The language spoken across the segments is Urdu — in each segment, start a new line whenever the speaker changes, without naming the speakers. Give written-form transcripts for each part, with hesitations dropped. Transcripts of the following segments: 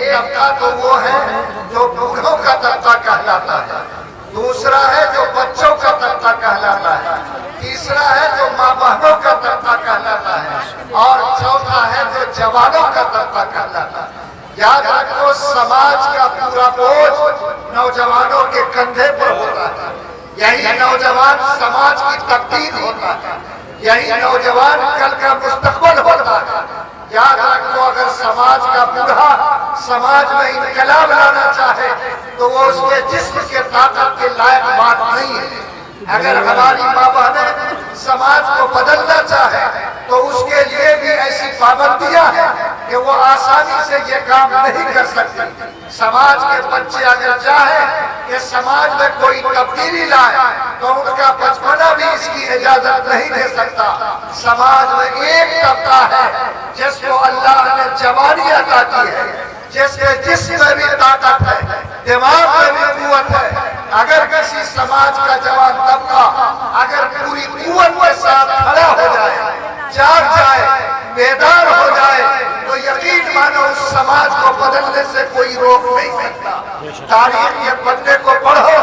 طبقہ تو وہ ہے جو بوڑھوں کا طبقہ کہلاتا ہے، دوسرا ہے جو بچوں کا طبقہ کہلاتا ہے، تیسرا ہے جو ماں بہنوں کا طبقہ کہلاتا ہے، اور چوتھا ہے جو جوانوں کا طبقہ کہلاتا ہے۔ یاد رکھو سماج کا پورا بوجھ نوجوانوں کے کندھے پر ہوتا ہے، یہی نوجوان سماج کی تقدیر ہوتا ہے، یہی نوجوان کل کا مستقبل ہوتا ہے۔ یاد رکھو اگر سماج کا بوڑھا سماج میں انقلاب لانا چاہے تو وہ اس کے جسم کے طاقت کے لائق بات نہیں ہے۔ اگر ہماری ماں بہنیں سماج کو بدلنا چاہے تو اس کے لیے بھی ایسی پابندیاں ہیں کہ وہ آسانی سے یہ کام نہیں کر سکتی۔ سماج کے بچے اگر چاہیں کہ سماج میں کوئی تبدیلی لائے تو ان کا بچپنا بھی اس کی اجازت نہیں دے سکتا۔ سماج میں ایک طبقہ ہے جس کو اللہ نے جوانی عطا کی ہے، جس کے جسم میں بھی طاقت ہے، دماغ میں بھی قوت ہے۔ اگر کسی سماج کا جوان طبقہ اگر پوری قوت کے ساتھ کھڑا ہو جائے، جاگ جائے، بیدار ہو جائے تو یقین مانو اس سماج کو بدلنے سے کوئی روک نہیں سکتا۔ تاریخ کے پڑھنے کو پڑھو،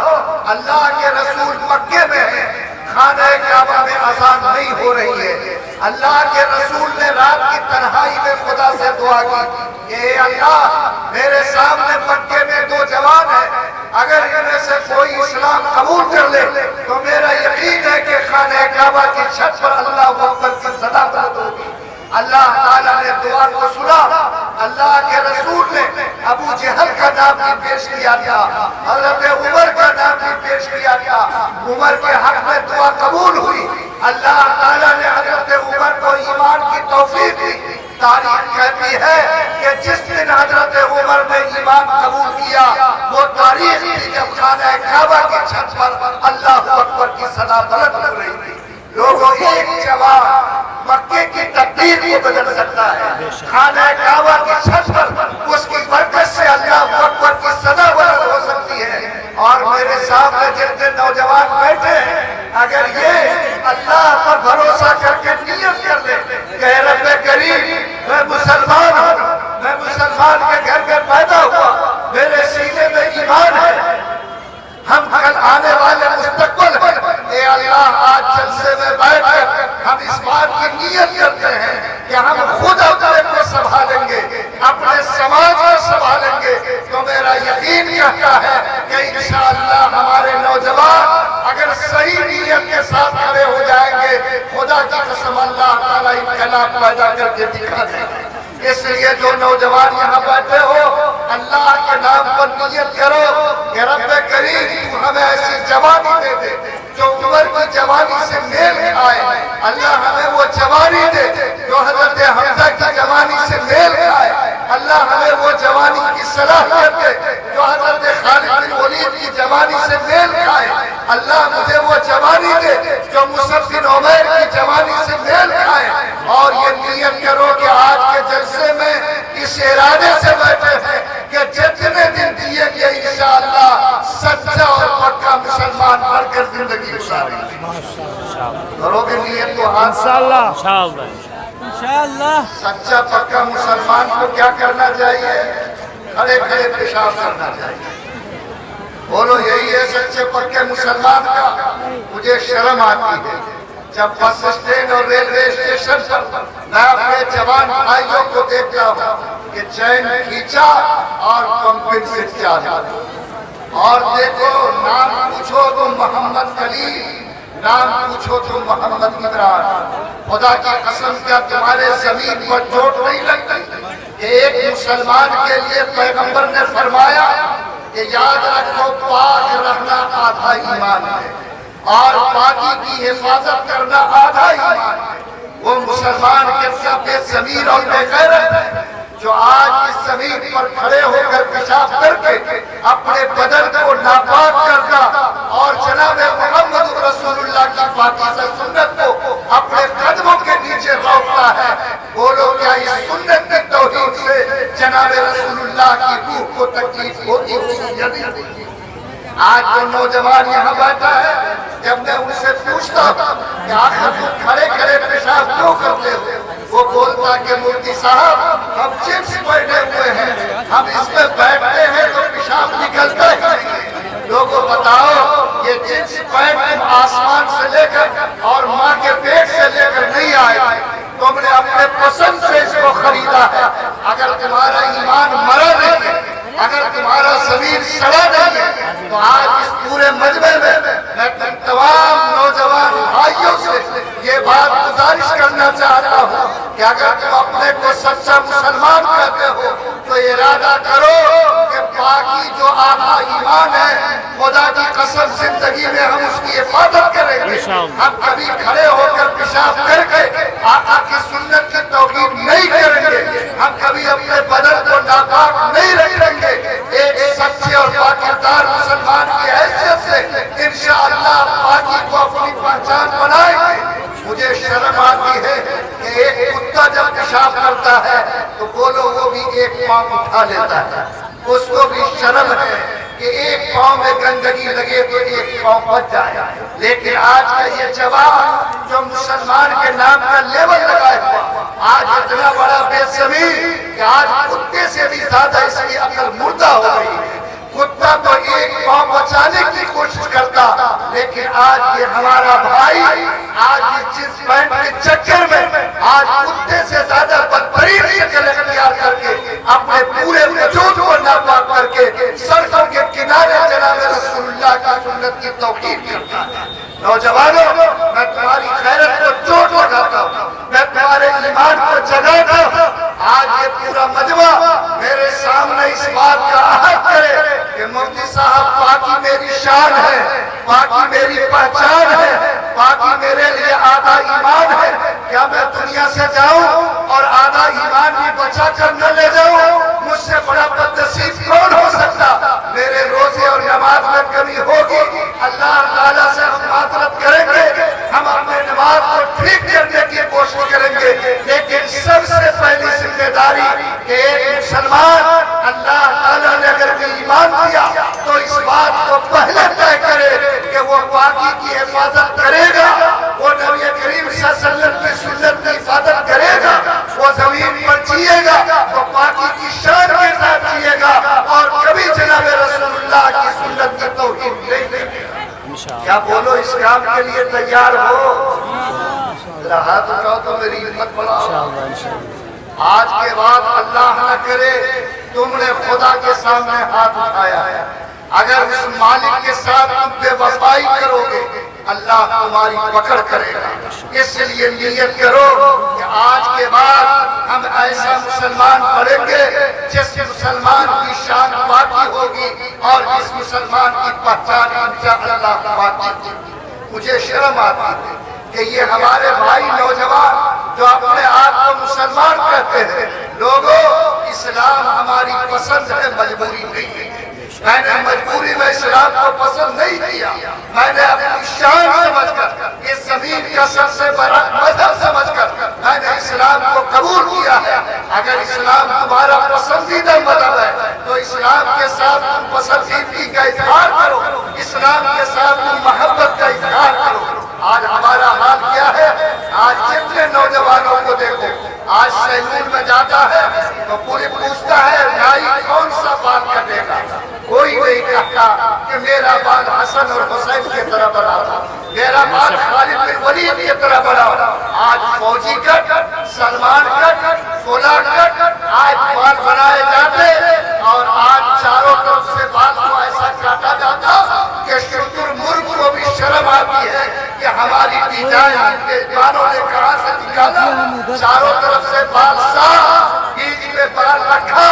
اللہ کے رسول مکے میں ہیں، خانہ کعبہ میں اذان نہیں ہو رہی ہے۔ اللہ کے رسول نے رات کی تنہائی میں خدا سے دعا کی کہ اے اللہ میرے سامنے مکے میں دو جوان ہیں، اگر ان میں سے کوئی اسلام قبول کر لے تو میرا یقین ہے کہ خانہ کعبہ کی چھت پر اللہ اکبر کی صدا بلند ہوگی۔ اللہ تعالیٰ نے دعا کو سنا، اللہ کے رسول نے ابو جہل کا نام بھی پیش کیا تھا، حضرت عمر کا نام بھی پیش کیا تھا، عمر کے حق میں دعا قبول ہوئی۔ اللہ تعالیٰ نے حضرت عمر کو ایمان کی توفیق دی۔ تاریخ کہتی ہے کہ جس دن حضرت عمر نے ایمان قبول کیا وہ تاریخ تھی جب خانہ کعبہ کی چھت پر اللہ اکبر کی صدا بلند ہو رہی تھی۔ لوگوں ایک جوان مکے کی تقدیر کو بدل سکتا ہے، خانہ کعبہ کی چھت پر اس کی برکت سے اللہ اکبر کی صدا بلند ہو سکتی ہے۔ اور میرے سامنے جتنے نوجوان بیٹھے ہیں اگر یہ اللہ پر بھروسہ کر کے نیت کر لے کہ رب کریم میں مسلمان ہوں، میں مسلمان کے گھر میں پیدا ہوا، میرے سینے میں ایمان ہے، ہم کل آنے والے مستقبل ہیں، اے اللہ آج جلسے میں بیٹھ کر ہم اس بات کی نیت کرتے ہیں کہ ہم خود اپنے کو سنبھالیں گے، اپنے سماج کو سنبھالیں گے، تو میرا یقین کہتا ہے کہ انشاءاللہ ہمارے نوجوان اگر صحیح نیت کے ساتھ کھڑے ہو جائیں گے خدا کی قسم اللہ تعالیٰ انقلاب پیدا کر کے دکھا دے گا۔ اس لیے جو نوجوان یہاں بیٹھے ہو اللہ کے نام پر نیت کرو کہ رب کریم تو ہمیں ایسی جوانی دے دے جو عمر کی جوانی سے میل کھائے، اللہ ہمیں وہ جوانی دے جو حضرت حمزہ کی جوانی سے میل کھائے، اللہ ہمیں وہ جوانی کی صلاحیت دے جو حضرت خالد بن ولید کی جوانی سے میل کھائے، اللہ مجھے وہ جوانی دے جو مصعب بن عمیر کی جوانی سے میل کھائے۔ اور یہ نیت کرو کہ آج کے جلسے میں اس ارادے سے بیٹھے ہیں کہ جتنے دن جیے گے انشاءاللہ سچا اور پکا مسلمان بن کر زندگی گزاریں گے۔ کرو گے نیت تو انشاءاللہ سچا پکا مسلمان کو کیا کرنا چاہیے؟ کھڑے کھڑے پیشاب کرنا چاہیے۔ بولو یہی ہے سچے پکے مسلمان کا۔ مجھے شرم آتی ہے جب بس اسٹینڈ اور ریلوے اسٹیشن پر میں اپنے جوان بھائیوں کو دیکھتا ہوں کہ چین کھینچا اور پمپنگ سے چلا، اور دیکھو نام پوچھو تو محمد خلیل، نام پوچھو تو محمد عمران۔ خدا کی قسم کیا تمہارے زمین پر چوٹ نہیں لگتی کہ ایک مسلمان کے لیے پیغمبر نے فرمایا کہ یاد رکھو پاک رہنا آدھا ایمان ہے اور پاکی کی حفاظت کرنا آدھا ایمان ہے۔ وہ مسلمان کتنا بے ضمیر اور بے غیرت ہے جو آج اس زمین پر کھڑے ہو کر پیشاب کر کے اپنے بدن کو ناپاک کرتا اور جناب محمد رسول اللہ کی پاکیزہ سنت کو اپنے قدموں کے نیچے روکتا ہے۔ بولو کیا اس سنت کی توہین سے جناب رسول اللہ کی روح کو تکلیف ہوتی ہوئی؟ آج جو نوجوان یہاں بیٹھا ہے جب میں ان سے پوچھتا ہوں کہ آخر تم کھڑے کھڑے پیشاب کیوں کرتے ہو، وہ بولتا کہ مفتی صاحب ہم چپس پہنے ہوئے ہیں، ہم اس میں بیٹھتے ہیں تو پیشاب نکلتا ہی نہیں۔ لوگوں بتاؤ یہ چپس پینٹ تم آسمان سے لے کر اور ماں کے پیٹ سے لے کر نہیں آئے، تم نے اپنے پسند سے اس کو خریدا ہے۔ اگر تمہارا ایمان مرا نہیں ہے، اگر تمہارا ضمیر سڑا نہیں ہے، تو آج اس پورے مجمع میں میں تمام نوجوان بھائیوں سے یہ بات گزارش کرنا چاہتا ہوں کہ اگر تم اپنے کو سچا مسلمان کہتے ہو تو ارادہ کرو کہ باقی جو آقا ایمان ہے، خدا کی قسم زندگی میں ہم اس کی حفاظت کریں گے۔ ہم کبھی کھڑے ہو کر پیشاب کر کے آقا کی سنت کی توہین نہیں کریں گے، ہم کبھی اپنے بدن کو ناپاک نہیں رکھیں گے۔ ایک سچے اور پاکیزہ مسلمان کی حیثیت سے انشاءاللہ پاکی کو اپنی پہچان بنائیں گے۔ مجھے شرم آتی ہے کہ ایک کتا جب پیشاب کرتا ہے تو بولو وہ بھی ایک پاؤں اٹھا لیتا ہے، اس کو بھی شرم ہے کہ ایک پاؤں میں گندگی لگے تو ایک پاؤں بچ جائے۔ لیکن آج کا یہ جوان جو مسلمان کے نام کا لیبل لگائے ہوا، آج اتنا بڑا بے زمین کہ آج کتے سے بھی زیادہ اس کی عقل مردہ ہو گئی ہے۔ کتا تو ایک پاؤں بچانے کی کوشش کرتا، لیکن آج یہ ہمارا بھائی آج جس پینٹ کے چکر میں آج کتے سے زیادہ بدترین شکل اختیار کر کے اپنے پورے وجود کو ناپاک کر کے سڑکوں کے کنارے جناب رسول اللہ کی سنت کی توقیر کرتا ہے۔ نوجوانوں، میں تمہاری خیرت کو چوٹ لگاتا ہوں، میں تمہارے ایمان کو جگاتا ہوں۔ آج یہ پورا مجمع میرے سامنے اس بات کا عہد کرے کہ مفتی صاحب پاکی میری شان ہے، پاکی میری پہچان ہے، پاکی میرے لیے آدھا ایمان ہے۔ کیا میں دنیا سے جاؤں اور آدھا ایمان بھی بچا کر نہ لے جاؤں؟ مجھ سے بڑا بدنصیب کون ہو سکتا؟ میرے روزے اور نماز میں کمی ہوگی، اللہ تعالیٰ سے ہم معذرت کریں گے، ہم اپنے نماز کو ٹھیک کرنے کی کوشش کریں گے، لیکن سب سے پہلی ذمہ داری کہ ایک مسلمان اللہ تعالیٰ نے اگر بھی ایمان دیا تو اس بات کو پہلے طے کرے کہ وہ پاکی کی حفاظت کرے گا، وہ نبی کریم صلی اللہ علیہ وسلم کی سنت کی حفاظت کرے گا، وہ زمین پر جیے گا تو پاکی کی شان کے ساتھ جیے گا اور کبھی جناب رسول اللہ کی سنت کی توہین نہیں کرے گا۔ کیا بولو اس کام کے لیے تیار ہو؟ ہاتھ اٹھاؤ تو میری ہمت بڑھاؤ۔ آج کے بعد اللہ نہ کرے تم نے خدا کے سامنے ہاتھ اٹھایا ہے، اگر اس مالک کے ساتھ تم بے وفائی کرو گے اللہ تمہاری پکڑ کرے گا۔ اس لیے نیت کرو کہ آج کے بعد ہم ایسا مسلمان پڑھیں گے جس مسلمان کی شان پاکی ہوگی اور جس مسلمان کی پہچان انشاءاللہ پاکی ہوگی۔ مجھے شرم آتی ہے کہ یہ ہمارے بھائی نوجوان جو اپنے آپ کو مسلمان کہتے ہیں، لوگوں اسلام ہماری پسند ہے، مجبوری نہیں ہے۔ میں نے مجبوری میں اسلام کو پسند نہیں کیا، میں نے اپنی شان سمجھ کر اس زمین کا سب سے بڑا مذہب سمجھ کر میں نے اسلام کو قبول کیا ہے۔ اگر اسلام تمہارا پسندیدہ مذہب ہے تو اسلام کے ساتھ تم پسندیدگی کا اظہار کرو، اسلام کے ساتھ تم محبت کا اظہار کرو۔ آج ہمارا حال کیا ہے؟ آج جتنے نوجوانوں کو دیکھو، آج سیلون میں جاتا ہے تو پوری پوچھتا ہے نائی کون سا بال کٹے گا، کوئی نہیں کہتا کہ میرا بال حسن اور حسین کی طرح بنا تھا، میرا بال خالد بن ولید کی طرح بنا۔ آج فوجی کٹ، سلمان کٹ، فلا کٹ، آج بال بنائے جاتے اور آج چاروں طرف سے بال کو ایسا کاٹا جاتا کہ شتر مرغ کو بھی شرم آتی ہے کہ ہماری ڈیزائن کے بالوں نے کہاں سے نکالا۔ چاروں طرف سے بال صاف، بیچ میں بال رکھا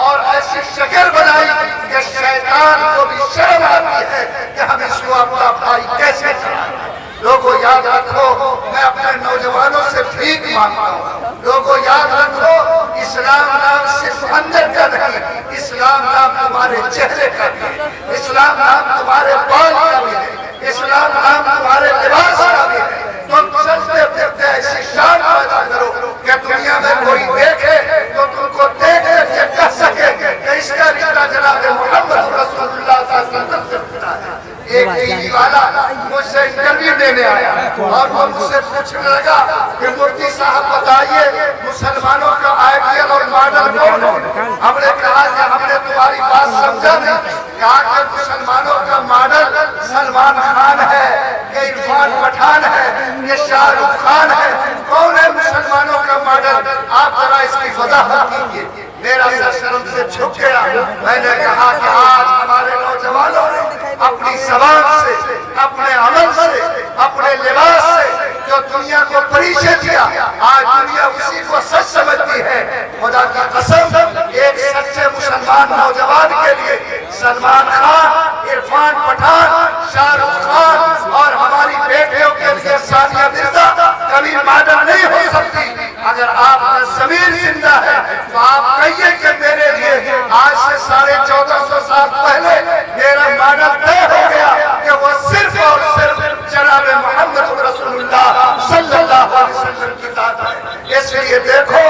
اور ایسی شکل بنائی کہ شیطان کو بھی شرم آتی ہے کہ ہم اس کو اپنا بھائی کیسے چلائیں۔ لوگوں یاد رکھو، میں اپنے نوجوانوں سے بھیک مانگتا ہوں، لوگوں یاد رکھو اسلام نام صرف اندر کا نہیں، اسلام نام تمہارے چہرے کا بھی ہے، اسلام نام تمہارے بال کا بھی ہے، اسلام نام تمہارے لباس کا بھی ہے۔ تم چلتے پھرتے ایسی شان پیدا کرو کہ دنیا میں کوئی دیکھے تو تم کو دیکھ کے کہہ سکے کہ اس کا رشتہ جناب محمد رسول اللہ صلی اللہ علیہ وسلم سے ملا ہے۔ ایک ٹی وی والا مجھ سے انٹرویو دینے آیا اور وہ مجھ سے پوچھنے لگا کہ مفتی صاحب بتائیے مسلمانوں کا آئیڈیل اور ماڈل کون ہے؟ ہم نے کہا کہ ہم نے تمہاری بات سمجھا نہیں، کہا کہ مسلمانوں کا ماڈل سلمان خان ہے کہ عرفان پٹھان ہے کہ شاہ رخ خان ہے، کون ہے مسلمانوں کا ماڈل؟ آپ ذرا اس کی وضاحت کیجیے۔ میرا سر شرم سے جھک گیا، میں نے کہا کہ آج ہمارے نوجوانوں نے اپنی زبان سے، اپنے عمل سے، اپنے لباس سے جو دنیا کو پریشے دیا، آج دنیا اسی کو سچ سمجھتی ہے۔ خدا کی قسم ایک سچے مسلمان نوجوان کے لیے سلمان خان، عرفان پٹھان، شاہ رخ خان اور ہماری بیٹیوں کے لیے ثانیہ مرزا کبھی ماڈل نہیں ہو سکتی۔ اگر آپ کا ضمیر زندہ ہے تو آپ کہیے کہ میرے لیے آج سے 1450 سال پہلے میرا ماڈل طے ہو گیا کہ وہ صرف اور صرف جناب محمد رسول اللہ صلی اللہ علیہ وسلم کی ذات ہے۔ اس لیے دیکھو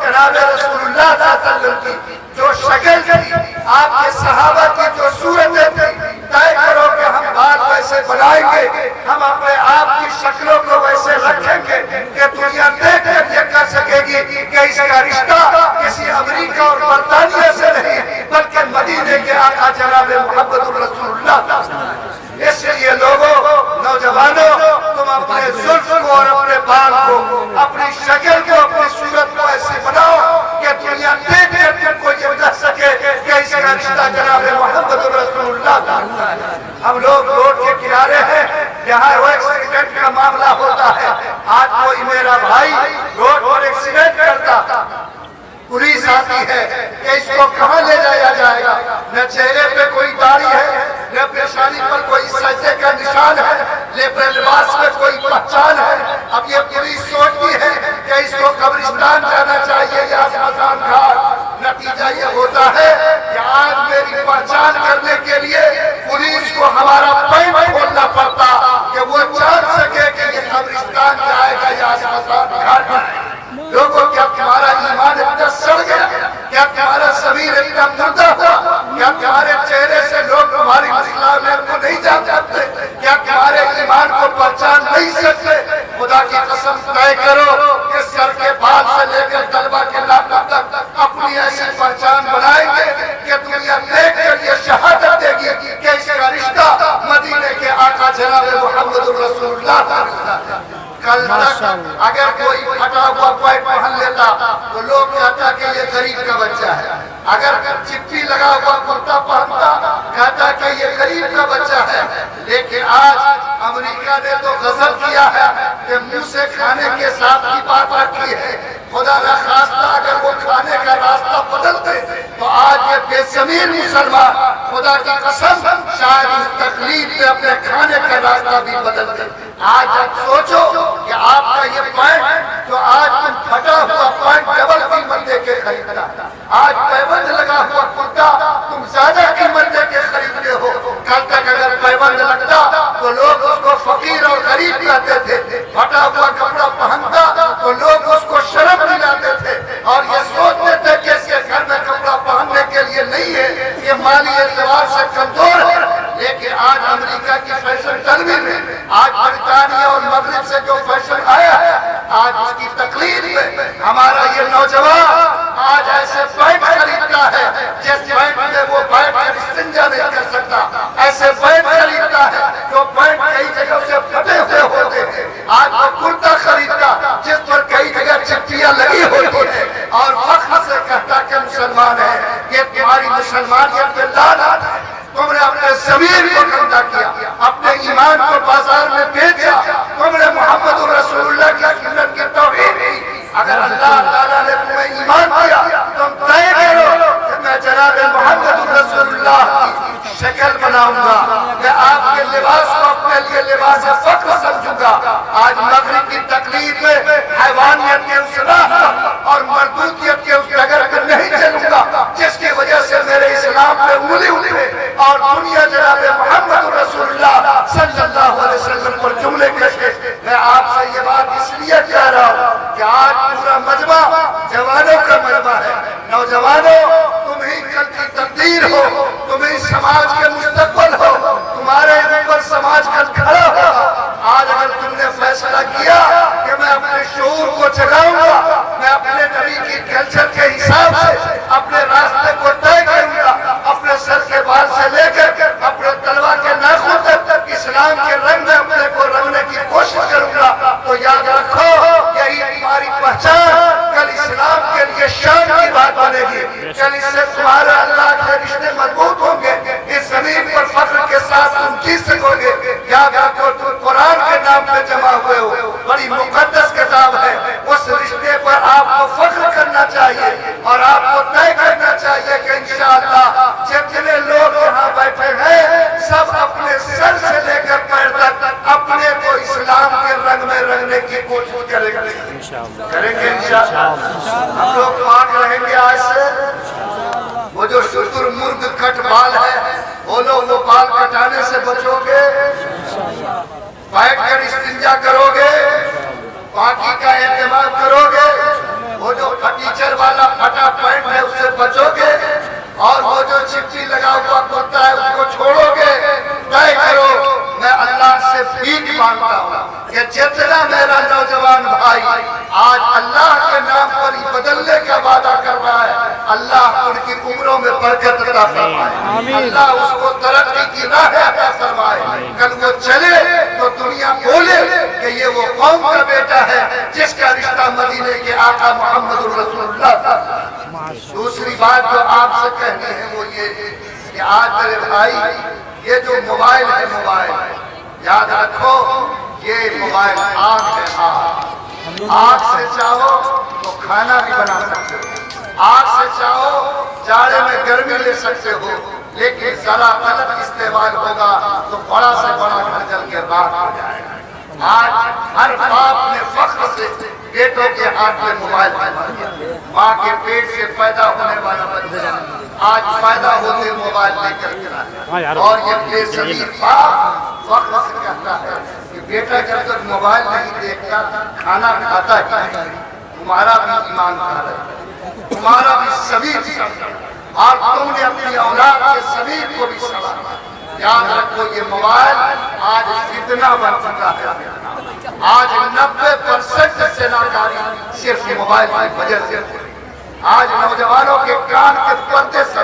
جناب رسول اللہ صلی اللہ علیہ وسلم کی جو شکل تھی، آپ کے صحابہ کی جو صورتیں تھی، طے کرو کہ ہم بات ویسے بنائیں گے، ہم اپنے آپ کی شکلوں کو ویسے رکھیں گے کہ دنیا دیکھ کر یہ کہہ سکے گی کہ اس کا رشتہ کسی امریکہ اور برطانیہ سے نہیں بلکہ مدینے کے آقا جناب محمد رسول اللہ۔ اس لیے لوگوں، نوجوانوں، تم اپنے زلف کو اور اپنے بال کو، اپنی شکل کو، اپنی صورت کو ایسے بناؤ کہ دنیا دیکھ کر تم کو یہ کہہ سکے کہ اس کا رشتہ جناب محمد رسول اللہ۔ ہم لوگ روڈ کے کنارے ہیں، یہاں وہ ایکسیڈنٹ کا معاملہ ہوتا ہے، آج کوئی میرا بھائی روڈ پر ایکسیڈنٹ کرتا، پولیس آتی ہے کہ اس کو کہاں لے جایا جائے گا، نہ چہرے پہ کوئی داڑھی ہے، نہ پیشانی پر کوئی سجدے کا نشان ہے، نہ لباس میں کوئی پہچان ہے۔ اب یہ پولیس سوچتی ہے کہ اس کو قبرستان جانا چاہیے یا شمشان گھاٹ۔ نتیجہ یہ ہوتا ہے کہ آج میری پہچان کرنے کے لیے پولیس کو ہمارا پینٹ کھولنا پڑتا کہ وہ جان سکے کہ یہ قبرستان جائے گا یا شمشان گھاٹ جائے گا۔ لوگوں، کیا تمہارا ایمان اتنا سڑ گیا؟ کیا تمہارا ضمیر اتنا مردہ ہوا؟ کیا تمہارے چہرے سے لوگ تمہاری اسلام کو نہیں جان سکتے؟ کیا تمہارے ایمان کو پہچان نہیں سکتے؟ خدا کی قسم طے کرو کہ سر کے بال سے لے کر طلبہ کے ناخن تک اپنی ایسی پہچان بنائیں گے کہ دنیا دیکھ کر یہ شہادت دے گی کہ اس کا رشتہ مدینے کے آقا جناب محمد رسول اللہ۔ کل تک اگر کوئی پھٹا ہوا پینٹ پہن لیتا تو لوگ کہتا کہ یہ غریب کا بچہ ہے، اگر چپی لگا ہوا کرتا پہنتا کہتا کہ یہ غریب کا بچہ ہے۔ لیکن آج امریکہ نے تو غضب کیا ہے کہ منہ سے کھانے کے ساتھ کی بات رکھی ہے، خدا نخواستہ اگر وہ کھانے کا راستہ بدلتے تو آج یہ بے ضمیر مسلمان خدا کی قسم شاید اس تکلیف میں اپنے کھانے کا راستہ بھی بدلتے۔ آج اب سوچو کہ آپ کا یہ پینٹ جو آج تم پھٹا ہوا پینٹ ڈبل قیمت دے کے خریدتا، آج پیبند لگا ہوا کرتا تم زیادہ قیمت دے کے خریدتے ہو، کل تک اگر پیبند لگتا تو لوگ اس کو فقیر اور غریب کہتے تھے، پھٹا ہوا کپڑا پہنتا تو لوگ اس کو شرم دلاتے تھے اور یہ سوچتے تھے کہ اس کے گھر میں کپڑا پہننے کے لیے نہیں ہے، یہ مالی اعتبار سے کمزور ہے۔ لیکن آج امریکہ کی فیشن تنویر میں، آج برطانیہ اور مغرب سے جو فیشن آیا ہے، آج اس کی تقلید میں ہمارا یہ نوجوان آج ایسے پینٹ خریدتا ہے جس پینٹ میں وہ بیٹھ کر استنجا نہیں کر سکتا، ایسے پینٹ خریدتا ہے جو پینٹ کئی جگہ سے پھٹے ہوئے ہوتے ہیں، آج وہ کرتا خریدتا جس پر کئی جگہ چپٹیاں لگی ہوتی ہیں اور فخر سے کہتا کہ مسلمان ہے۔ یہ تمہاری مسلمانیت میں لعنت ہے، تم نے اپنے ضمیر کو گندا کیا، اپنے ایمان کو بازار میں بیچا، تم نے محمد رسول اللہ کی سنت کی توہین کی۔ اگر اللہ تعالیٰ نے تمہیں ایمان دیا تم طے کرو کہ میں جناب محمد رسول اللہ کی شکل بناؤں گا، میں آپ کے لباس کو اپنے لیے لباس فخر سمجھوں گا۔ آج مغرب کی تقلید میں حیوانیت کے اس راہ اور مردودیت کے اس ڈگر پر نہیں چلوں گا جس کی وجہ سے میرے اسلام پہ انگلی اٹھے اور دنیا جناب محمد رسول اللہ صلی اللہ علیہ وسلم پر جملے کہے۔ میں آپ سے یہ بات اس لیے کہہ رہا ہوں کہ آج پورا مجمع جوانوں کا مجمع ہے۔ نوجوانوں، تم ہی کل کی تقدیر ہو، تم ہی سماج کے مستقبل ہو، تمہارے اوپر اسلام کے رنگ میں اپنے کو رنگنے کی کوشش کروں گا تو یاد رکھو یہی تمہاری پہچان کل اسلام کے لیے شان کی بات بنے گی. کل اس سے تمہارے اللہ کے رشتے مضبوط ہوں گے. اس زمین پر فخر کے ساتھ تم جی سکو گے. یاد رکھو تم قرآن کے نام پہ جمع ہوئے ہو, بڑی مقدس کتاب ہے. اس رشتے پر آپ کو فخر کرنا چاہیے اور آپ کو طے کرنا چاہیے کہ انشاءاللہ جتنے لوگ یہاں بیٹھے ہیں سب اپنے سر سے لے کر پیر تک اپنے کو اسلام کے رنگ میں رنگنے کی کوشش کریں گے انشاءاللہ. ہم لوگ پاک رہیں گے آج سے. وہ جو شتر مرد کٹ بال ہے وہ لوگ وہ بال کٹانے سے بچو گے. بیٹھ کر استنجا کرو گے, پاکی کا اہتمام کرو گے. وہ جو فرنیچر والا پھٹا پینٹ ہے اس سے بچو گے, اور وہ جو چپٹی لگا ہوا کرتا ہے اس کو چھوڑو گے. طے کرو. میں اللہ سے بھیک مانگتا ہوں کہ جتنا میرا نوجوان بھائی آج اللہ کے نام پر ہی بدلنے کا وعدہ کر رہا ہے, اللہ ان کی عمروں میں برکت عطا فرمائے, اللہ اس کو ترقی کی راہ عطا فرمائے. کل وہ چلے تو دنیا بولے کہ یہ وہ قوم کا بیٹا ہے جس کا رشتہ مدینے کے آقا محمد رسول اللہ تھا. دوسری بات جو آپ سے کہنی ہے وہ یہ کہ آج میرے بھائی یہ جو موبائل ہے, موبائل یاد رکھو یہ موبائل آگ ہے. آگ سے چاہو تو کھانا بھی بنا سکتے ہو, آگ سے چاہو جاڑے میں گرمی لے سکتے ہو, لیکن ذرا غلط استعمال ہوگا تو بڑا سے بڑا گھر جل کے راکھ ہو جائے گا. آج ہر باپ نے فخر سے بیٹوں کے ہاتھ میں موبائل دیا. ماں کے پیٹ سے پیدا ہونے والا بچہ آج پیدا ہوتے موبائل لے کر کے, اور یہ بے زمین باپ فخر سے کہتا ہے کہ بیٹا جب تک موبائل نہیں دیکھتا کھانا کھاتا ہے, تمہارا بھی ایمان کھا رہا ہے, تمہارا بھی ضمیر, اور تم نے اپنی اولاد کے ضمیر کو بھی سنبھالا. یاد رکھو یہ موبائل آج فتنہ بن چکا ہے. آج 90% سے ناکاری صرف موبائل کی وجہ سے. آج نوجوانوں کے کان کے پردے سے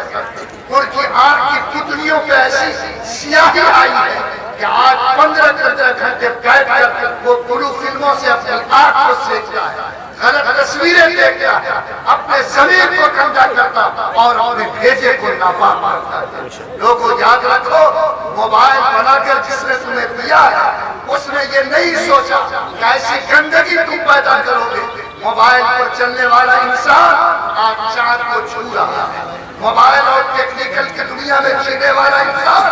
ان کی آنکھ کی پتلیوں پہ ایسی سیاہی آئی ہے کہ آج 15 گھنٹے بیٹھ کر وہ بلو فلموں سے اپنی آنکھ کو سیکھتا ہے, غلط تصویریں دیکھتا ہے, اپنے ضمیر کو گندا کرتا اور اپنے بھیجے کو ناپاک کرتا ہے. لوگوں یاد رکھو موبائل بنا کر جس نے تمہیں دیا ہے اس نے یہ نہیں سوچا کہ ایسی گندگی تم پیدا کرو گے. موبائل پر چلنے والا انسان آج چاند کو چھو رہا ہے. موبائل اور ٹیکنیکل کی دنیا میں جینے والا انسان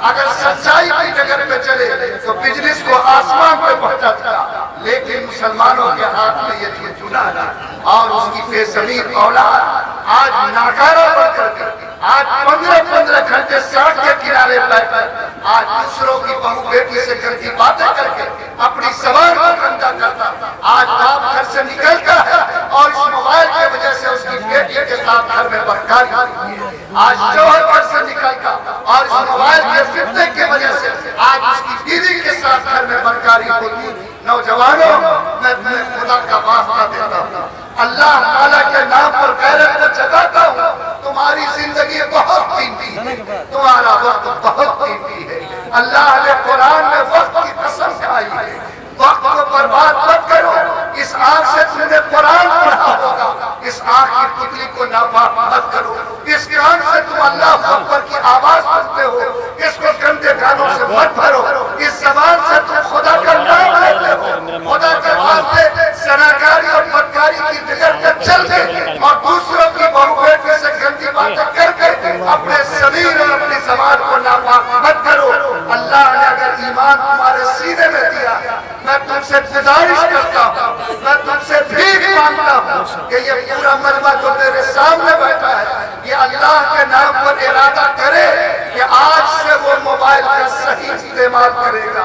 اگر سچائی کی ڈگر پہ چلے تو بزنس کو آسمان پہ پہنچا سکتا, لیکن مسلمانوں کے ہاتھ میں یہ چیز چنا ہے اور اس کی بے ضمیر اولاد آج ناکارہ بن کر آج 15 گھنٹے سڑک کے کنارے بیٹھ کر آج دوسروں کی بہو بیٹی سے گندی باتیں کر کے اپنی زبان کو گندا کرتا. آج باپ گھر سے نکلتا ہے اور اس موبائل کی وجہ سے اس کی بیٹی کے ساتھ گھر میں بدکاری ہوتی ہے. آج شوہر گھر سے نکلتا اور اس موبائل کے فتنے کی وجہ سے آج اس کی بیوی کے ساتھ گھر میں بدکاری ہوتی ہے. نوجوانوں میں تمہیں خدا کا واسطہ دیتا ہوں, اللہ تعالیٰ کے نام پر غیرت کو جگاتا ہوں. تمہاری زندگی بہت قیمتی ہے, تمہارا وقت بہت قیمتی ہے. اللہ نے قرآن میں وقت کی قسم کھائی ہے, وقت کو برباد مت کرو. اس آنکھ سے تم نے قرآن پڑھا ہوگا, اس آنکھ کی پتلی کو ناپاک مت کرو. اس کان سے تم اللہ اکبر کی آواز سنتے ہو, اس کو گندے گانوں سے مت بھرو. اس زبان سے تم خدا کا نام لیتے ہو, خدا کے واسطے زناکاری اور بدکاری کی ڈگر پہ چل کے اور دوسروں کی بہو بیٹی سے گندی باتیں کر کے اپنے ضمیر اور اپنی زبان کو ناپاک مت کرو. اللہ نے اگر ایمان تمہارے سینے میں دیا, میں تم سے گزارش کرتا ہوں, میں تم سے بھیک مانگتا ہوں کہ یہ پورا مجمع جو میرے سامنے بیٹھا ہے یہ اللہ کے نام پر ارادہ کرے کہ آج سے وہ موبائل کا صحیح استعمال کرے گا,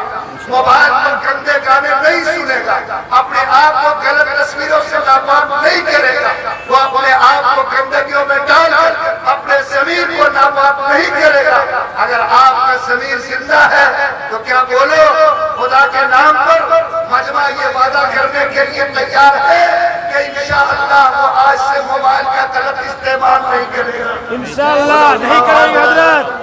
موبائل پر گندے گانے نہیں سنے گا, اپنے آپ کو غلط تصویروں سے ناپاک نہیں کرے گا, وہ اپنے آپ کو گندگیوں میں ڈال کر اپنے ضمیر کو ناپاک نہیں کرے گا. اگر آپ کا ضمیر زندہ ہے تو کیا بولو خدا کے نام پر مجمع یہ وعدہ کرنے کے لیے تیار ہے کہ انشاءاللہ وہ آج سے موبائل کا غلط استعمال نہیں کرے گا.
انشاءاللہ نہیں کریں گے حضرت.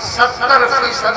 70%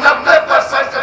90%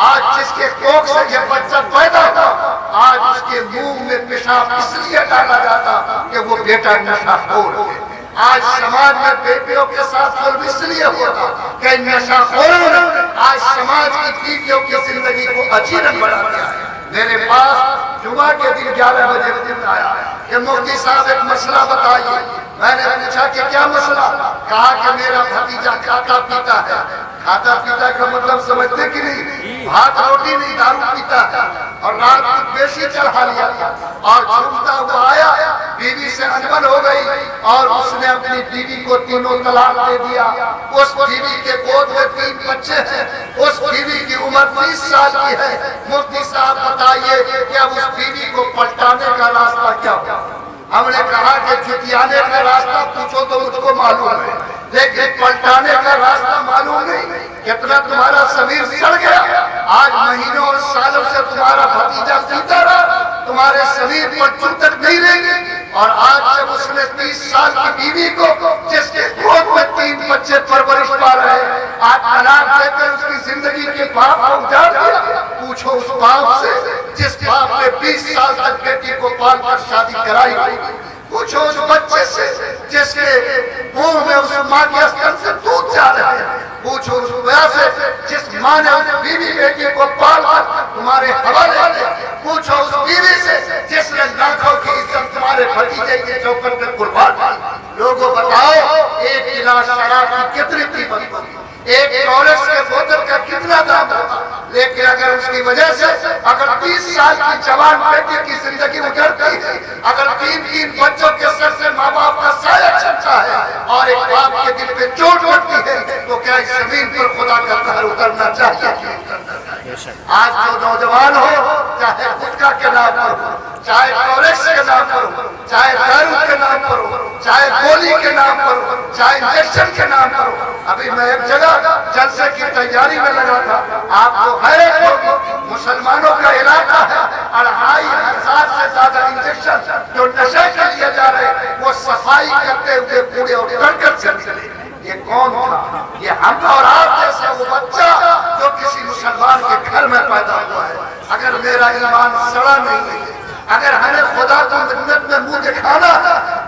آج جس کے کوکھ سے یہ بچہ پیدا ہوا آج اس کے منہ میں پیشاب اس لیے ڈالا جاتا کہ وہ بیٹا نشہ خور ہے۔ آج سماج میں بیٹیوں کے ساتھ ظلم اس لیے ہوتا کہ نشہ خوروں نے آج سماج کی بیویوں کی زندگی کو اجیرن بنا دیا ہے۔ میرے پاس جمعہ کے دن 11 بجے دن آیا کہ مفتی صاحب ایک مسئلہ بتائیے۔ میں نے پوچھا کہ کیا مسئلہ؟ کہا کہ میرا بھتیجا کھاتا پیتا ہے۔ کھاتا پیتا کا مطلب سمجھتے کہ نہیں؟ بھات روٹی نہیں، دارو پیتا ہے اور رات کو بیشی چڑھا لیا اور جھومتا ہوا آیا، بیوی سے انبن ہو گئی اور اس نے اپنی بیوی کو تینوں طلاق دے دیا۔ اس بیوی کے گود میں 3 بچے ہیں، اس بیوی کی عمر 20 سال کی ہے۔ مفتی صاحب بتائیے کہ اب اس بیوی کو پلٹانے کا راستہ کیا ہو؟ ہم نے کہا کہ جھٹیانے کا راستہ پوچھو تو مجھ کو معلوم ہے لیکن پلٹانے کا راستہ معلوم نہیں۔ کتنا تمہارا ضمیر سڑ گیا، آج مہینوں اور سالوں سے تمہارا بھتیجا پیتا رہا، تمہارے ضمیر پر چوٹک نہیں رہے گی۔ اور آج جب اس نے 30 سال کی بیوی کو جس کے گود میں 3 بچے پرورش پا رہے آج طلاق دے کر اس کی زندگی کے باپ کو اجاڑ دیا، پوچھو اس باپ سے جس باپ نے 20 سال تک بیٹی کو پال کر شادی کرائی، پوچھو اس بچے سے جس کے منہ میں اس ماں کے استن سے دودھ جا رہے ہیں، پوچھو اس وجہ سے جس ماں نے اس بیوی بیٹی کو پال کر تمہارے حوالے دیا، پوچھو اس بیوی سے جس نے لاکھوں کی عزت تمہارے بھتیجے کے چوکٹ میں قربان کی۔ لوگوں بتاؤ ایک گلاس شراب کی کتنی قیمت ہوتی، ایک کورس کے بوتل کا کتنا دام ہوتا، لیکن اگر اس کی وجہ سے اگر 30 سال کی جوان بیٹی کی زندگی اجڑتی ہے، اگر 3 بچوں کے سر سے ماں باپ کا سایہ چھنتا ہے اور ایک باپ کے دل پہ چوٹ لگتی ہے تو کیا اس زمین پر خدا کا قہر اترنا چاہیے؟ آج جو نوجوان ہو چاہے گٹکا کے نام پر ہو، چاہے کورس کے نام پر ہو، چاہے دارو کے نام پر ہو، چاہے گولی کے نام پر ہو، چاہے انجیکشن کے نام پر ہو۔ ابھی میں ایک جگہ جلسے کی تیاری میں لگا تھا، آپ کو حیرت ہوگی مسلمانوں کا علاقہ ہے، 2500 سے زیادہ انجیکشن جو نشے کے لیے جا رہے وہ صفائی کرتے ہوئے کوڑے اور کرکٹ سے نکلے۔ یہ کون تھا؟ یہ ہم اور آپ جیسے وہ بچہ جو کسی مسلمان کے گھر میں پیدا ہوا ہے۔ اگر میرا ایمان سڑا نہیں ہے، اگر ہمیں خدا کو منت میں منہ دکھانا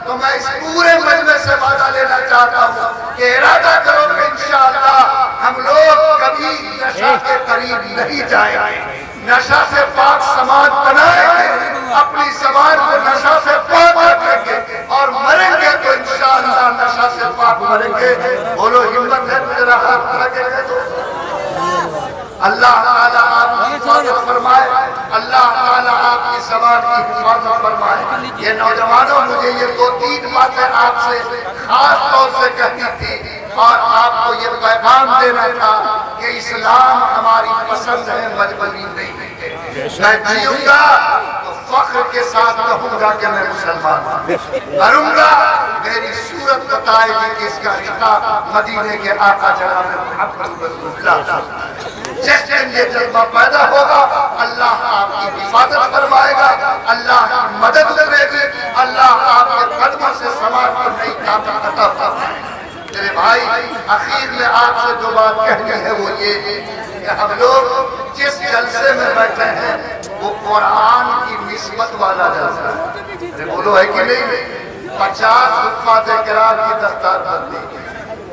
تو میں اس پورے مجمع سے وعدہ لینا چاہتا ہوں کہ ارادہ کرو کہ انشاءاللہ ہم لوگ کبھی نشہ کے قریب نہیں جائیں گے، نشہ سے پاک سماج بنائیں گے، اپنی زبان کو نشہ سے پاک رکھیں گے اور مریں گے تو انشاءاللہ نشہ سے پاک مریں گے۔ بولو ہمت ہے تو ذرا ہاتھ لگے گا تو اللہ تعالیٰ آپ کی حفاظت فرمائے، اللہ تعالیٰ آپ کی زبان کی حفاظت فرمائے۔ یہ نوجوانوں مجھے یہ 2-3 باتیں آپ سے خاص طور سے کہنی تھی اور آپ کو یہ پیغام دینا تھا کہ اسلام ہماری پسند ہے، مجبوری نہیں ہے۔ میں جیوں گا تو فخر کے ساتھ کہوں گا کہ میں مسلمان ہوں، کروں گا میری صورت بتائے گی کہ اس کا رشتہ مدینے کے آقا جناب محمد رسول اللہ۔ جس دن یہ جذبہ پیدا ہوگا اللہ آپ کی حفاظت فرمائے گا، اللہ کی مدد کرے گی، اللہ آپ کے قدموں سے سماج کو نئی طاقت عطا فرمائے گا۔ میرے بھائی اخیر میں آپ سے جو بات کہنی ہے وہ یہ کہ ہم لوگ جس جلسے میں بیٹھے ہیں وہ قرآن کی نسبت والا جلسہ ہے۔ بولو ہے کہ نہیں؟ 50 حفاظ کرام کی دستار بندی،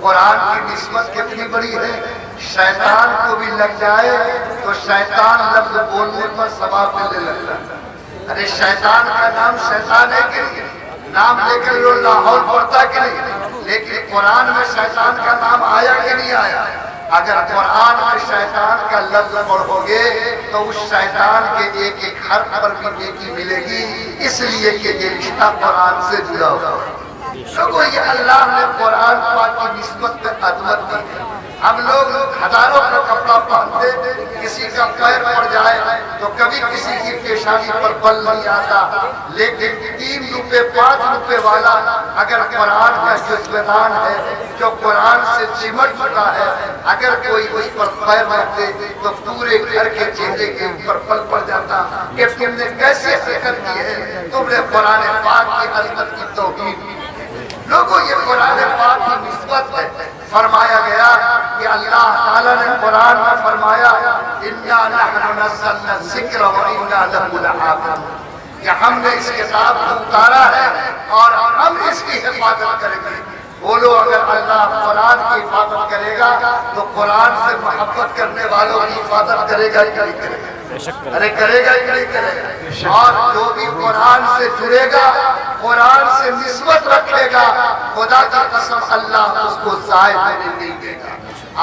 قرآن کی نسبت کتنی بڑی ہے۔ شیطان کو بھی لگ جائے تو شیطان لفظ بولنے پر ثواب ملنے لگتا ہے۔ ارے شیطان کا نام شیطان ہے کہ نہیں؟ نام لے کر لوگ لاہور پڑھتا کہ نہیں؟ لیکن قرآن میں شیطان کا نام آیا کہ نہیں آیا؟ اگر قرآن میں شیطان کا لفظ پڑھو گے تو اس شیطان کے ایک ایک حرف پر بھی نیکی ملے گی، اس لیے کہ یہ رشتہ قرآن سے جڑا ہوا ہے۔ لوگوں یہ اللہ نے قرآن پاک کی نسبت پہ عظمت دی ہے۔ ہم لوگ ہزاروں کا کپڑا پہنتے، کسی کا پیر پڑ جائے تو کبھی کسی کی پیشانی پر بل نہیں آتا، لیکن 3 روپے 5 روپے والا اگر قرآن کا جزویدان ہے جو قرآن سے چمٹ چکا ہے، اگر کوئی اس پر پیر رکھتے تو پورے گھر کے چہرے کے اوپر پل پڑ جاتا کہ تم نے کیسے فکر کی ہے، تم نے قرآن پاک کی عظمت کی توہین کی۔ لوگوں یہ قرآن پاک کی نسبت ہے۔ فرمایا گیا کہ اللہ تعالیٰ نے قرآن میں فرمایا انا نحن نزلنا الذکر وانا له لحافظون، کہ ہم نے اس کتاب کو اتارا ہے اور ہم اس کی حفاظت کریں گے۔ بولو اگر اللہ قرآن کی حفاظت کرے گا تو قرآن سے محبت کرنے والوں کی حفاظت کرے گا کہ نہیں کرے گا؟ ارے کرے گا کہ نہیں کرے گا؟ اور جو بھی قرآن سے جڑے گا، قرآن سے نسبت رکھے گا، خدا کی قسم اللہ اس کو ضائع ہونے نہیں دے گا۔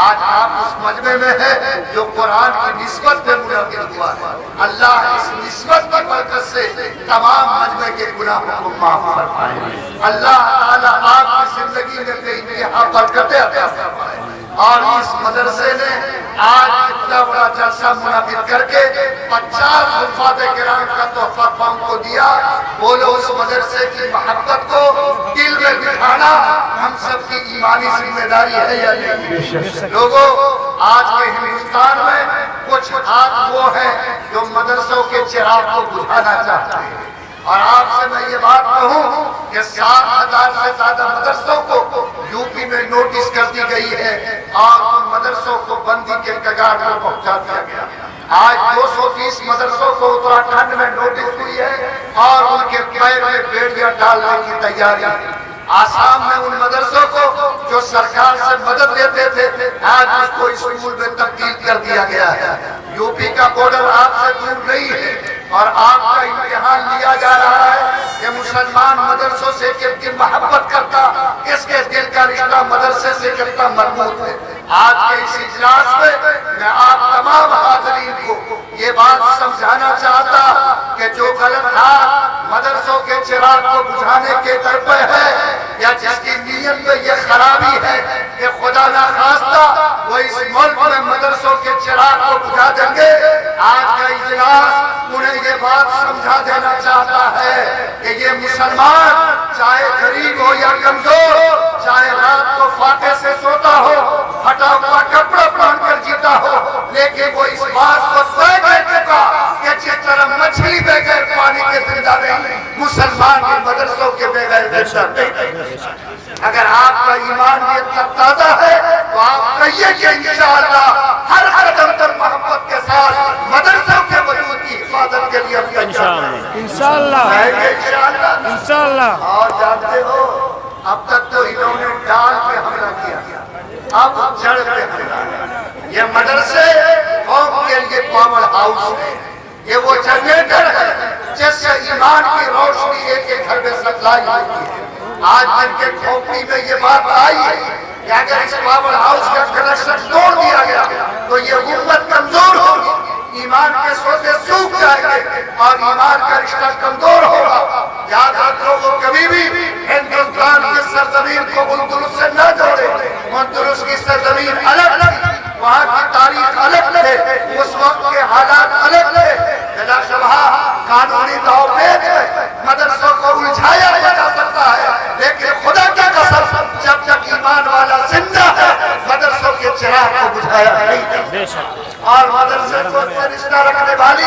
آج آپ اس مجمع میں ہیں جو قرآن کی نسبت پہ منعقد ہوا ہے، اللہ اس نسبت کی برکت سے تمام مجمع کے گناہوں کو معاف فرمائے۔ اللہ تعالیٰ آپ کی زندگی میں بے انتہا برکتیں عطا فرمائے۔ اور اس مدرسے نے آج اتنا بڑا جلسہ منعقد کر کے 50 حفاظ کرام کا تحفہ قوم کو دیا۔ بولو اس مدرسے کی محبت کو دل میں بٹھانا ہم سب کی ایمانی ذمہ داری ہے یا نہیں؟ لوگوں، آج کے ہندوستان میں کچھ ہاتھ وہ ہیں جو مدرسوں کے چراغ کو بجھانا چاہتے ہیں، اور آپ سے میں یہ بات کہوں کہ 7,000 سے زیادہ مدرسوں کو یو پی میں نوٹس کر دی گئی ہے اور ان مدرسوں کو بندی کے کگار پر پہنچا دیا گیا۔ آج 220 مدرسوں کو اتراکھنڈ میں نوٹس ہوئی ہے اور ان کے پیر میں بیڑیاں ڈالنے کی تیاری ہے۔ آسام میں ان مدرسوں کو جو سرکار سے مدد لیتے تھے آج اس کو اسکول میں تبدیل کر دیا گیا ہے۔ یو پی کا بارڈر آپ سے دور نہیں ہے اور آپ کا امتحان لیا جا رہا ہے کہ مسلمان مدرسوں سے کتنی محبت کرتا، اس کے دل کا رشتہ مدرسے سے کتنا مربوط ہے۔ آج کے اس اجلاس میں میں آپ تمام حاضرین کو یہ بات سمجھانا چاہتا کہ جو غلط ہاتھ مدرسوں کے چراغ کو بجھانے کے در پہ ہے یا جس کی نیت میں یہ خرابی ہے کہ خدا نہ خواستہ وہ اس ملک میں مدرسوں کے چراغ کو بجھا دیں گے، آج کا اجلاس انہیں یہ بات سمجھا دینا چاہتا ہے کہ یہ مسلمان چاہے غریب ہو یا کمزور، چاہے رات کو فاقے سے سوتا ہو، پھٹا ہوا کپڑا پہن کر جیتا ہو، لیکن وہ اس بات کو طے کر چکا کہ جس طرح مچھلی بغیر پانی کے زندہ نہیں، مسلمان کے مدرسوں کے بغیر زندہ نہیں۔ اگر آپ کا ایمان یہ تب تازہ ہے تو آپ کہیے کہ انشاءاللہ ہر قدم پر محبت کے ساتھ مدرسوں کے وجود کی حفاظت کے لیے
انشاءاللہ انشاءاللہ۔
اور جانتے ہو اب تک تو انہوں نے ڈال پہ حملہ کیا، اب جڑ پہ حملہ ہے۔ یہ مدرسے قوم کے لیے پاور ہاؤس ہے، یہ وہ جنریٹر ہے جس سے ایمان کی روشنی ایک ایک گھر میں سپلائی ہوتی ہے۔ آج جن کے کھوپڑی میں یہ بات آئی ہے کہ اگر اس پاور ہاؤس کا کنیکشن توڑ دیا گیا تو یہ امت کمزور ہوگی، ایمان کے سوتے سوکھ جائیں گے اور ایمان کا رشتہ کمزور ہوگا۔ یاد رکھو وہ کبھی بھی ہندوستان کی سرزمین کو اندلس سے نہ جوڑے۔ اندلس کی سرزمین الگ تھی، وہاں کی تاریخ الگ تھے، اس وقت کے حالات الگ تھے۔ بلا شبہ قانونی داؤ پیچ میں مدرسوں کو الجھایا جا سکتا ہے، لیکن خدا کا قسم جب تک ایمان والا زندہ ہے مدرسوں کے چراغ کو بجھایا نہیں جا۔ اور مدرسے کو رشتہ رکھنے والی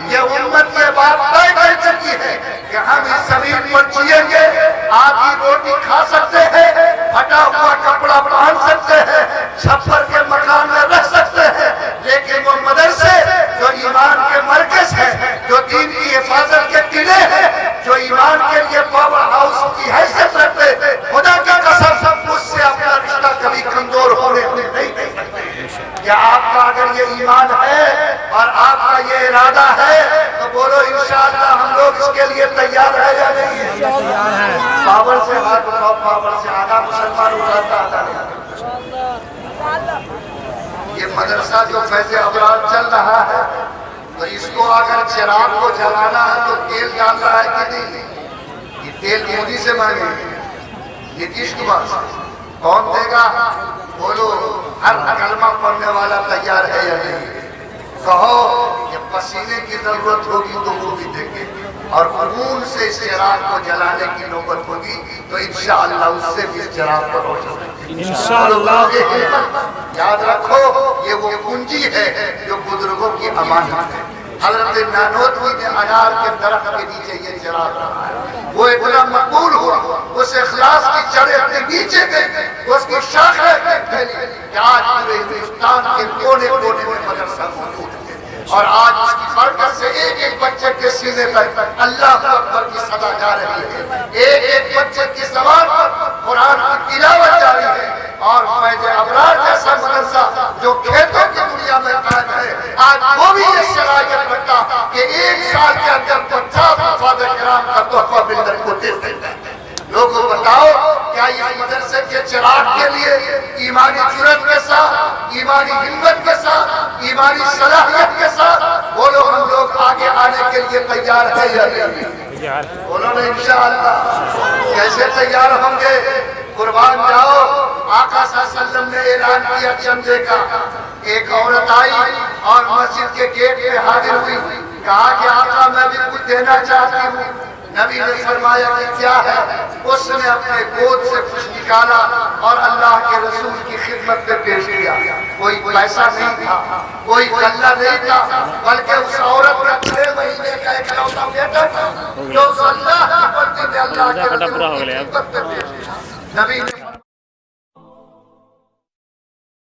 یہ امت یہ بات طے کر چکی ہے کہ ہم اس زمین پر جیئیں گے، آدھی روٹی کھا سکتے ہیں، پھٹا ہوا کپڑا پہن سکتے ہیں، چھپر کے مکان میں رہ سکتے ہیں، لیکن وہ مدرسے جو ایمان کے مرکز ہیں، جو دین کی حفاظت کے قلعے ہیں، جو ایمان کے لیے پاور ہاؤس کی حیثیت رکھتے ہیں، خدا کی قسم اس سے اپنا رشتہ کبھی کمزور ہونے نہیں دے سکتے۔ کیا آپ کا اگر یہ ایمان ہے اور آپ کا یہ ارادہ ہے تو بولو انشاءاللہ ہم لوگ اس کے لیے تیار ہے یا نہیں؟
تیار ہیں۔
پاور سے ہاتھ اٹھاؤ، پاور سے آدھا مسلمان اٹھاتا ہے۔ یہ مدرسہ جو فیض ابرار چل رہا ہے تو اس کو اگر چراغ کو جلانا ہے تو تیل ڈال رہا ہے کہ نہیں؟ یہ تیل مودی سے مانگے، نتیش کمار سے کون دے گا؟ بولو ہر کلمہ پڑھنے والا تیار ہے یا نہیں؟ کہو یہ پسینے کی ضرورت ہوگی تو وہ بھی دیں گے، اور خون سے اس چراغ کو جلانے کی نوبت ہوگی تو انشاءاللہ اس سے بھی اس چراغ کو روشن ہوگی انشاءاللہ۔ یاد رکھو یہ وہ کنجی ہے جو بزرگوں کی امانت ہے۔ حضرت نانوتوی نے انار کے درخت کے نیچے یہ چراغ رہا ہے، وہ اتنا مقبول ہوا، اس اخلاص کی جڑیں اپنے نیچے گئی، اس کی شاخیں پھیلی کہ آج پورے ہندوستان کے کونے کونے میں مدرسہ موجود ہے۔ اور آج اس کی برکت سے ایک ایک بچے کے سینے پر اللہ اکبر کی صدا جا رہی ہے، ایک ایک بچے کی زبان پر قرآن کی تلاوت جاری ہے، اور فیض ابرار جیسا مدرسہ جو کھیتوں کی دنیا میں قائم ہے، آج وہ بھی یہ صلاحیت رکھتا کہ ایک سال کے اندر 50 وفاد کرام کا تحفہ ملت کو دے دیتا ہے۔ لوگوں بتاؤ کیا اس مدرسے کے چراغ کے لیے ایمانی جرات کے ساتھ، ایمانی ہمت کے ساتھ، ایمانی صلاحیت کے ساتھ بولو ہم لوگ آگے آنے کے لیے تیار ہیں یا نہیں؟ بولو نا انشاءاللہ۔ کیسے تیار ہوں گے؟ قربان جاؤ، آقا صلی اللہ علیہ وسلم نے اعلان کیا چندے کا، ایک عورت آئی اور مسجد کے گیٹ پہ حاضر ہوئی، کہا کہ آقا میں بھی کچھ دینا چاہتی ہوں۔ نبی نے فرمایا کہ کیا ہے؟ اس نے اپنے گود سے کچھ نکالا اور اللہ کے رسول کی خدمت میں پیش کیا۔ کوئی پیسہ نہیں تھا، کوئی غلہ نہیں تھا، بلکہ اس عورت کا 6 مہینے کا ایک لوتا بیٹا تھا جو اللہ کی بندی میں اللہ کے رسول کی خدمت میں پیش کیا۔ نبی نے